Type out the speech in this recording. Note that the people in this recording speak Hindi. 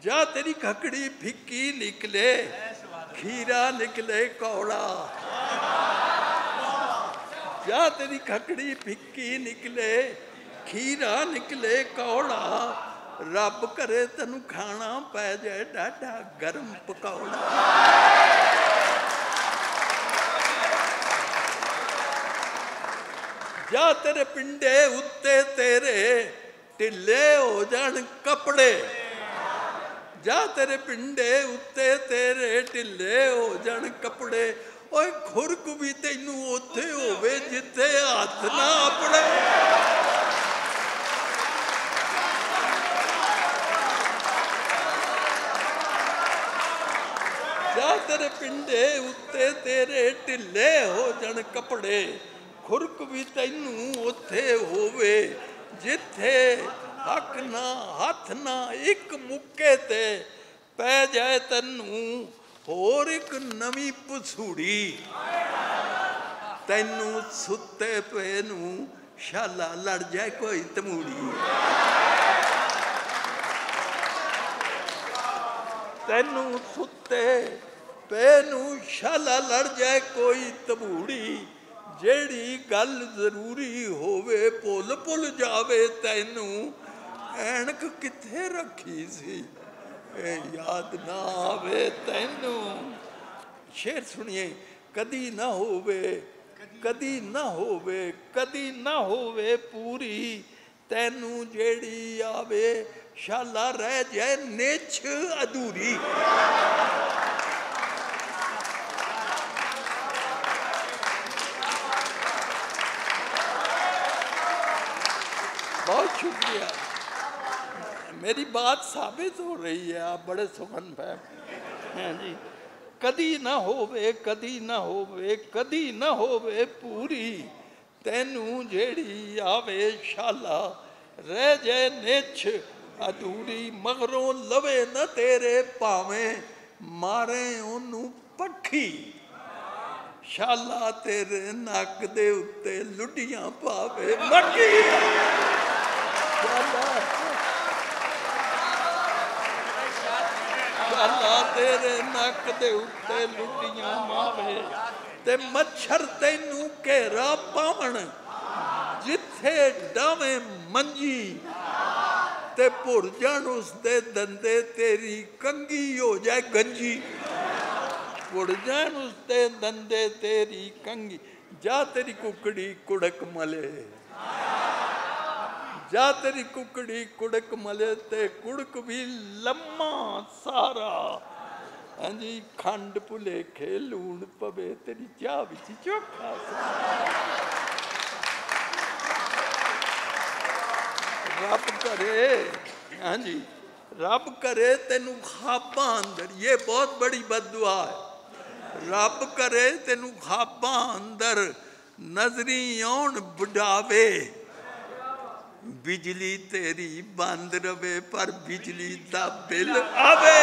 जा तेरी खकड़ी फिक्की निकले खीरा निकले कौड़ा। जा तेरी खकड़ी फिक्की निकले खीरा निकले कौड़ा। रब करे तेनू खाना पै जाए डाढा गर्म पकौड़ा। जा तेरे पिंडे उत्ते तेरे ढिले हो जान कपड़े। जा तेरे पिंडे उत्ते तेरे ढिले हो जान कपड़े। ओए खुरक भी तैनू उत्थे होवे जिथे हथ ना अपड़े। जा तेरे पिंडे उत्ते तेरे ढिले हो जान कपड़े। खुरक भी तैनू उत्थे होवे जिथे हक ना हथ ना एक मुक्के ते पै जाए तैनू होर एक नवी पसूड़ी। तैनू सुते पे नू शाला लड़ जाए कोई तमूड़ी। तैनू सुते पे नू शाला लड़ जाए कोई तमूड़ी। जेड़ी गल जरूरी होवे भुल भुल जावे तैनू ऐनक किथे रखी सी याद ना आवे तैनू। शेर सुनिए। कदी ना होवे कदी ना होवे कदी ना होवे पूरी। तैनू जेड़ी आवे शाला रह जाए निछ अधूरी। बहुत शुक्रिया। मेरी बात साबित हो रही है, आप बड़े सुखन हैं जी। कदी ना होवे कदी ना होवे कदी ना होवे पूरी। तैनू जेड़ी आवे शाला रह जाए निछ अधूरी। मगरों लवे न तेरे भावें मारे ओनू पखी। शाला तेरे नक दे उत्ते लुडियां पावे मक्की। शाला तेरे नक दे उत्ते लुडियां मावे ते मच्छर तैनू घेरा पावन जिथे डावे मंजी। ते भुर जान उसदे दंदे तेरी कंगी हो जाए गंजी। भुर जान उसदे दंदे तेरी कंगी। जा तेरी कुकड़ी कुड़क मले। जा तेरी कुकड़ी कुड़क मले ते कुड़क भी लम्मा सारा। हाँ जी खंड भुलेखे लूण पवे तेरी चाह विच चोखा। रब करे हाँ जी रब करे तेनू ख्वाबां अंदर। ये बहुत बड़ी बददुआ है। रब करे तेनू ख्वाबां अंदर नजरी आउण बुढ़ावे। बिजली तेरी बंद रवे पर बिजली दा बिल आवे।